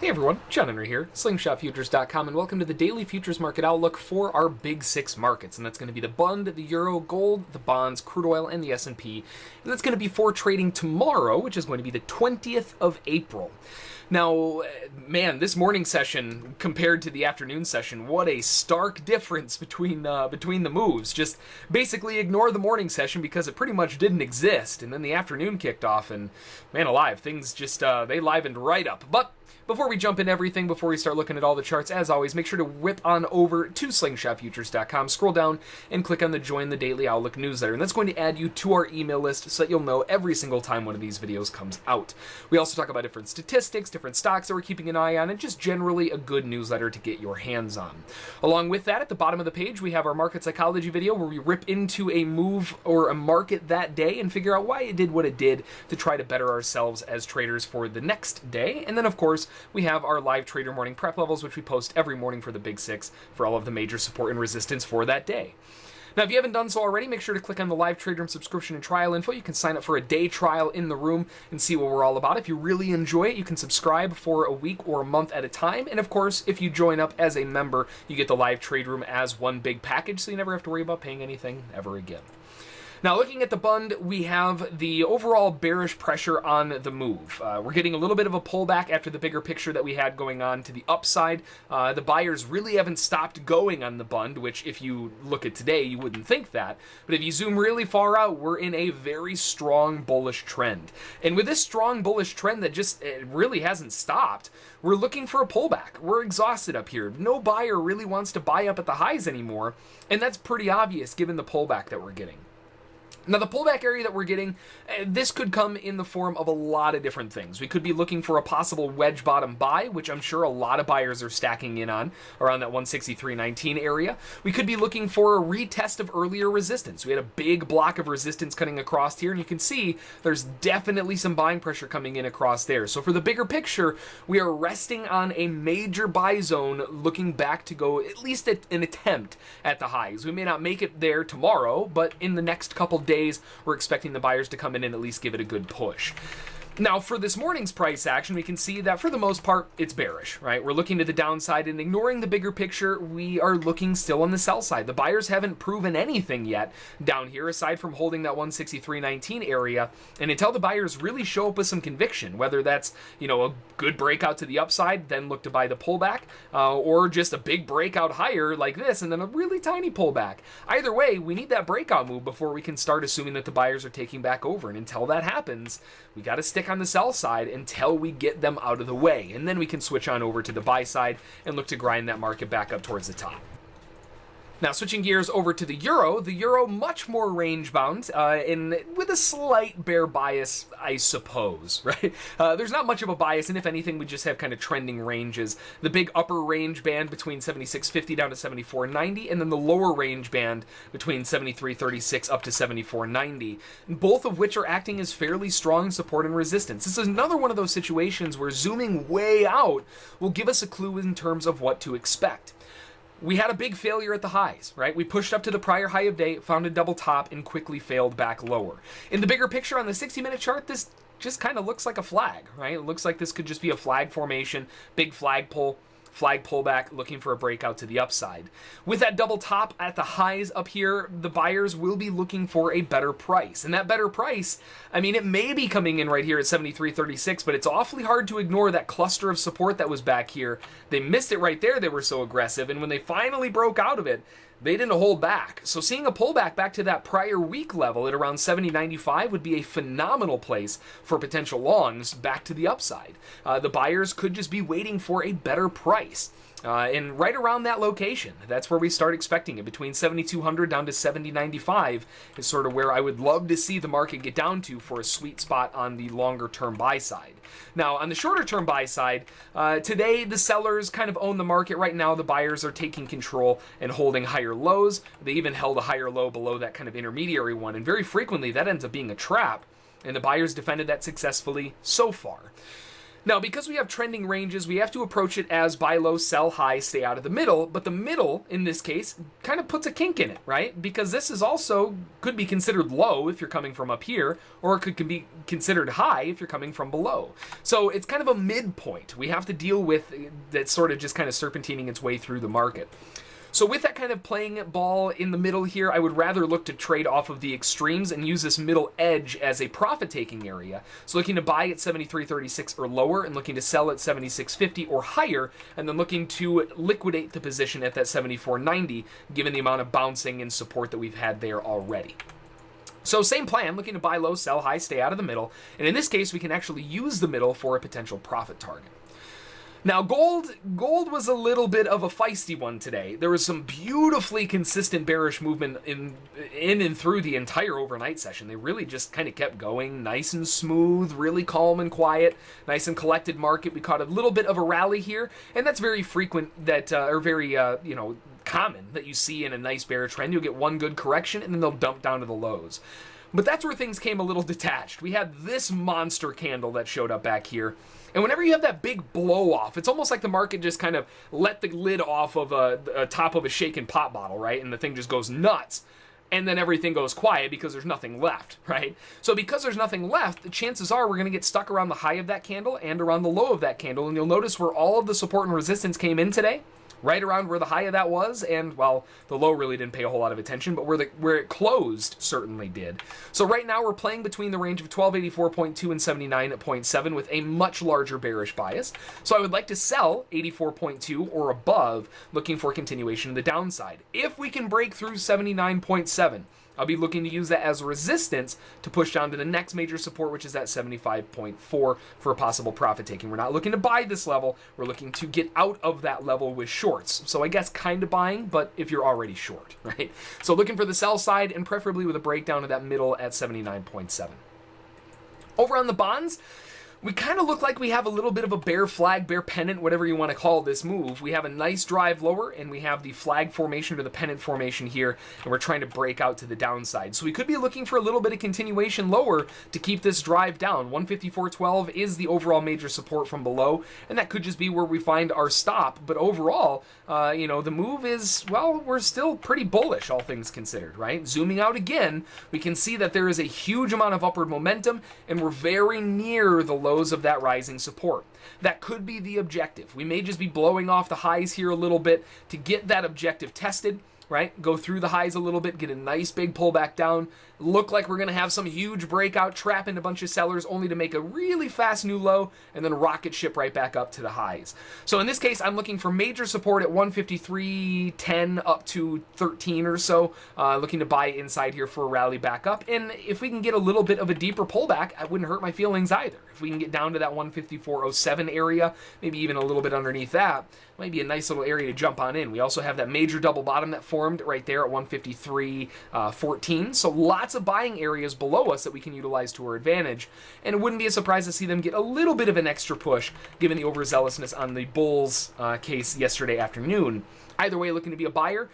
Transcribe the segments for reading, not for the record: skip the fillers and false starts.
Hey everyone, John Henry here, slingshotfutures.com, and welcome to the daily futures market outlook for our big six markets. And that's going to be the bond, the euro, gold, the bonds, crude oil, and the S&P. And that's going to be for trading tomorrow, which is going to be the 20th of April. Now, man, this morning session compared to the afternoon session, what a stark difference between the moves. Just basically ignore the morning session because it pretty much didn't exist, and then the afternoon kicked off, and man alive, things just they livened right up. But before we jump into everything, before we start looking at all the charts, as always, make sure to whip on over to slingshotfutures.com, scroll down, and click on the Join the Daily Outlook newsletter. And that's going to add you to our email list so that you'll know every single time one of these videos comes out. We also talk about different statistics, different stocks that we're keeping an eye on, and just generally a good newsletter to get your hands on. Along with that, at the bottom of the page, we have our market psychology video where we rip into a move or a market that day and figure out why it did what it did to try to better ourselves as traders for the next day. And then, of course, we have our live trader morning prep levels, which we post every morning for the big six for all of the major support and resistance for that day. Now, if you haven't done so already, make sure to click on the live trade room subscription and trial info. You can sign up for a day trial in the room and see what we're all about. If you really enjoy it, you can subscribe for a week or a month at a time. And of course, if you join up as a member, you get the live trade room as one big package, so you never have to worry about paying anything ever again. Now, looking at the bund, we have the overall bearish pressure on the move. We're getting a little bit of a pullback after the bigger picture that we had going on to the upside. The buyers really haven't stopped going on the bund, which if you look at today, you wouldn't think that. But if you zoom really far out, we're in a very strong bullish trend. And with this strong bullish trend that just really hasn't stopped, we're looking for a pullback. We're exhausted up here. No buyer really wants to buy up at the highs anymore, and that's pretty obvious given the pullback that we're getting. Now, the pullback area that we're getting, this could come in the form of a lot of different things. We could be looking for a possible wedge bottom buy, which I'm sure a lot of buyers are stacking in on, around that 163.19 area. We could be looking for a retest of earlier resistance. We had a big block of resistance cutting across here, and you can see there's definitely some buying pressure coming in across there. So for the bigger picture, we are resting on a major buy zone, looking back to go at least at an attempt at the highs. We may not make it there tomorrow, but in the next couple days, we're expecting the buyers to come in and at least give it a good push. Now, for this morning's price action, we can see that for the most part, it's bearish, right? We're looking to the downside and ignoring the bigger picture, we are looking still on the sell side. The buyers haven't proven anything yet down here, aside from holding that 163.19 area. And until the buyers really show up with some conviction, whether that's, a good breakout to the upside, then look to buy the pullback, or just a big breakout higher like this, and then a really tiny pullback. Either way, we need that breakout move before we can start assuming that the buyers are taking back over. And until that happens, we got to stick on the sell side until we get them out of the way, and then we can switch on over to the buy side and look to grind that market back up towards the top. Now, switching gears over to the euro much more range bound, and with a slight bear bias, I suppose, right? There's not much of a bias, and if anything, we just have kind of trending ranges. The big upper range band between 76.50 down to 74.90, and then the lower range band between 73.36 up to 74.90, both of which are acting as fairly strong support and resistance. This is another one of those situations where zooming way out will give us a clue in terms of what to expect. We had a big failure at the highs, right? We pushed up to the prior high of day, found a double top, and quickly failed back lower. In the bigger picture on the 60-minute chart, this just kind of looks like a flag, right? It looks like this could just be a flag formation, big flag pullback, looking for a breakout to the upside. With that double top at the highs up here, the buyers will be looking for a better price. And that better price, it may be coming in right here at 73.36, but it's awfully hard to ignore that cluster of support that was back here. They missed it right there. They were so aggressive. And when they finally broke out of it, they didn't hold back. So seeing a pullback back to that prior week level at around 70.95 would be a phenomenal place for potential longs back to the upside. The buyers could just be waiting for a better price. And right around that location, that's where we start expecting it. Between 7,200 down to 70.95 is sort of where I would love to see the market get down to for a sweet spot on the longer term buy side. Now, on the shorter term buy side, today the sellers kind of own the market right now. The buyers are taking control and holding higher lows. They even held a higher low below that kind of intermediary one, and very frequently that ends up being a trap, and the buyers defended that successfully so far. Now, because we have trending ranges, we have to approach it as buy low, sell high, stay out of the middle. But the middle, in this case, kind of puts a kink in it, right? Because this is also could be considered low if you're coming from up here, or it could be considered high if you're coming from below. So it's kind of a midpoint. We have to deal with that sort of just kind of serpentining its way through the market. So with that kind of playing ball in the middle here, I would rather look to trade off of the extremes and use this middle edge as a profit-taking area. So looking to buy at 73.36 or lower and looking to sell at 76.50 or higher, and then looking to liquidate the position at that 74.90, given the amount of bouncing and support that we've had there already. So same plan, looking to buy low, sell high, stay out of the middle, and in this case, we can actually use the middle for a potential profit target. Now, gold was a little bit of a feisty one today. There was some beautifully consistent bearish movement in and through the entire overnight session. They really just kind of kept going, nice and smooth, really calm and quiet, nice and collected market. We caught a little bit of a rally here, and that's very frequent that, or very, common that you see in a nice bear trend. You'll get one good correction, and then they'll dump down to the lows. But that's where things came a little detached. We had this monster candle that showed up back here. And whenever you have that big blow off, it's almost like the market just kind of let the lid off of a top of a shaken pop bottle, right? And the thing just goes nuts. And then everything goes quiet because there's nothing left, right? So because there's nothing left, the chances are we're going to get stuck around the high of that candle and around the low of that candle. And you'll notice where all of the support and resistance came in today, right around where the high of that was, and, well, the low really didn't pay a whole lot of attention, but where it closed certainly did. So right now we're playing between the range of 1284.2 and 79.7 with a much larger bearish bias. So I would like to sell 84.2 or above, looking for continuation of the downside. If we can break through 79.7, I'll be looking to use that as resistance to push down to the next major support, which is at 75.4 for a possible profit taking. We're not looking to buy this level. We're looking to get out of that level with shorts. So I guess kind of buying, but if you're already short, right? So looking for the sell side and preferably with a breakdown of that middle at 79.7. Over on the bonds, we kind of look like we have a little bit of a bear flag, bear pennant, whatever you want to call this move. We have a nice drive lower, and we have the flag formation to the pennant formation here, and we're trying to break out to the downside. So we could be looking for a little bit of continuation lower to keep this drive down. 154.12 is the overall major support from below, and that could just be where we find our stop. But overall, the move is, well, we're still pretty bullish, all things considered, right? Zooming out again, we can see that there is a huge amount of upward momentum, and we're very near the lows of that rising support. That could be the objective. We may just be blowing off the highs here a little bit to get that objective tested, right? Go through the highs a little bit, get a nice big pullback down, look like we're going to have some huge breakout, trap in a bunch of sellers, only to make a really fast new low and then rocket ship right back up to the highs. So in this case, I'm looking for major support at 153.10 up to 13 or so, looking to buy inside here for a rally back up. And if we can get a little bit of a deeper pullback, I wouldn't hurt my feelings either. If we can get down to that 154.07 area, maybe even a little bit underneath that, might be a nice little area to jump on in. We also have that major double bottom that formed right there at 153.14. So lots of buying areas below us that we can utilize to our advantage. And it wouldn't be a surprise to see them get a little bit of an extra push given the overzealousness on the bulls case yesterday afternoon. Either way, looking to be a buyer,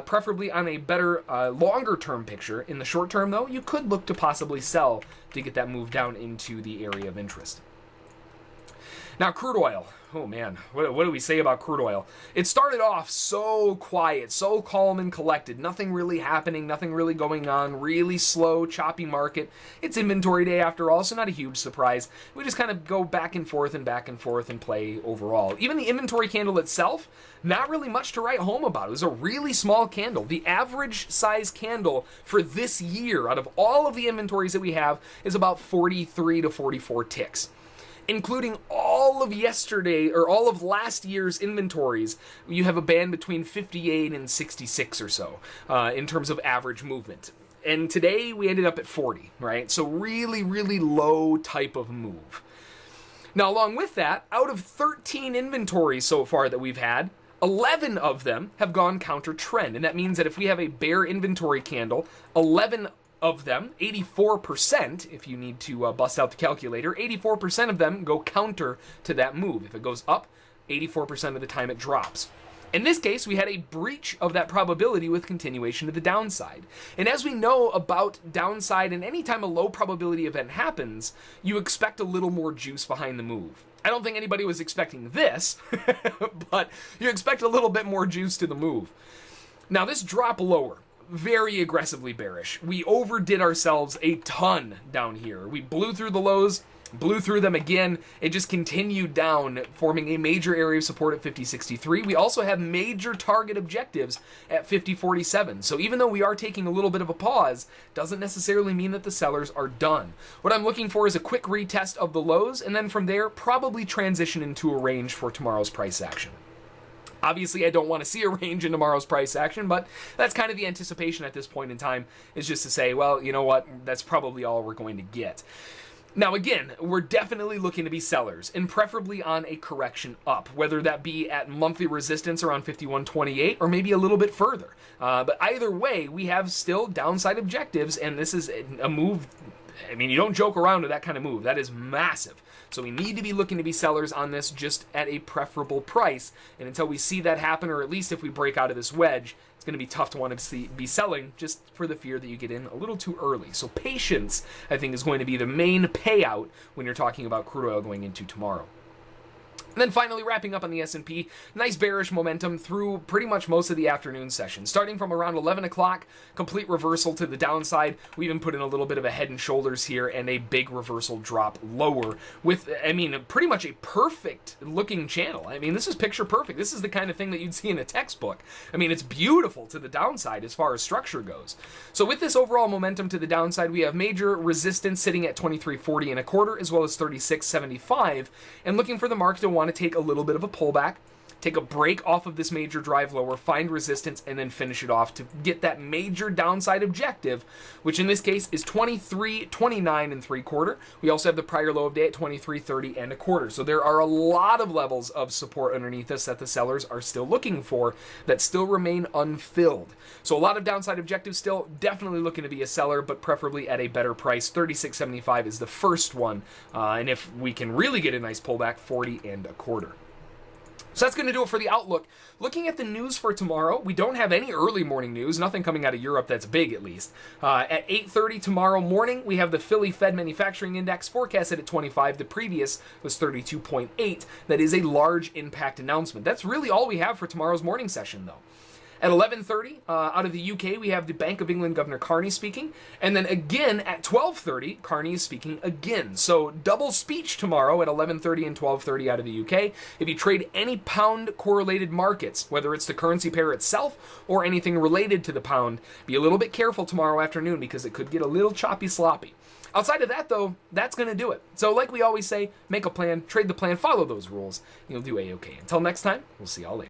preferably on a better longer-term picture. In the short term, though, you could look to possibly sell to get that move down into the area of interest. Now, crude oil. Oh man, what do we say about crude oil? It started off so quiet, so calm and collected, nothing really happening, nothing really going on, really slow, choppy market. It's inventory day after all, so not a huge surprise. We just kind of go back and forth and play overall. Even the inventory candle itself, not really much to write home about. It was a really small candle. The average size candle for this year out of all of the inventories that we have is about 43 to 44 ticks. Including all of yesterday or all of last year's inventories, you have a band between 58 and 66 or so in terms of average movement. And today we ended up at 40, right? So really, really low type of move. Now, along with that, out of 13 inventories so far that we've had, 11 of them have gone counter trend. And that means that if we have a bear inventory candle, 11 of them, 84%, if you need to bust out the calculator, 84% of them go counter to that move. If it goes up, 84% of the time it drops. In this case, we had a breach of that probability with continuation to the downside. And as we know about downside, and anytime a low probability event happens, you expect a little more juice behind the move. I don't think anybody was expecting this, but you expect a little bit more juice to the move. Now, this drop lower, very aggressively bearish. We overdid ourselves a ton down here. We blew through the lows, blew through them again. It just continued down, forming a major area of support at 50.63. We also have major target objectives at 50.47. So even though we are taking a little bit of a pause, doesn't necessarily mean that the sellers are done. What I'm looking for is a quick retest of the lows, and then from there, probably transition into a range for tomorrow's price action. Obviously, I don't want to see a range in tomorrow's price action, but that's kind of the anticipation at this point in time, is just to say, well, you know what, that's probably all we're going to get. Now, again, we're definitely looking to be sellers, and preferably on a correction up, whether that be at monthly resistance around 51.28 or maybe a little bit further. But either way, we have still downside objectives, and this is a move. I mean, you don't joke around with that kind of move. That is massive. So we need to be looking to be sellers on this just at a preferable price. And until we see that happen, or at least if we break out of this wedge, it's going to be tough to want to be selling just for the fear that you get in a little too early. So patience, I think, is going to be the main payout when you're talking about crude oil going into tomorrow. And then finally, wrapping up on the S&P, nice bearish momentum through pretty much most of the afternoon session. Starting from around 11 o'clock, complete reversal to the downside. We even put in a little bit of a head and shoulders here and a big reversal drop lower with, I mean, pretty much a perfect looking channel. I mean, this is picture perfect. This is the kind of thing that you'd see in a textbook. I mean, it's beautiful to the downside as far as structure goes. So with this overall momentum to the downside, we have major resistance sitting at 23.40 and a quarter, as well as 36.75, and looking for the market to want to take a little bit of a pullback, take a break off of this major drive lower, find resistance, and then finish it off to get that major downside objective, which in this case is 23.29 and 3/4. We also have the prior low of day at 23.30 and a quarter. So there are a lot of levels of support underneath us that the sellers are still looking for that still remain unfilled. So a lot of downside objectives still, definitely looking to be a seller, but preferably at a better price. 36.75 is the first one, and if we can really get a nice pullback, 40 and a quarter. So that's going to do it for the outlook. Looking at the news for tomorrow, we don't have any early morning news, nothing coming out of Europe that's big at least. At 8:30 tomorrow morning, we have the Philly Fed Manufacturing Index forecasted at 25. The previous was 32.8. That is a large impact announcement. That's really all we have for tomorrow's morning session, though. At 11:30, out of the UK, we have the Bank of England Governor Carney speaking. And then again at 12:30, Carney is speaking again. So double speech tomorrow at 11:30 and 12:30 out of the UK. If you trade any pound correlated markets, whether it's the currency pair itself or anything related to the pound, be a little bit careful tomorrow afternoon because it could get a little choppy sloppy. Outside of that, though, that's going to do it. So like we always say, make a plan, trade the plan, follow those rules, and you'll do A-okay. Until next time, we'll see y'all later.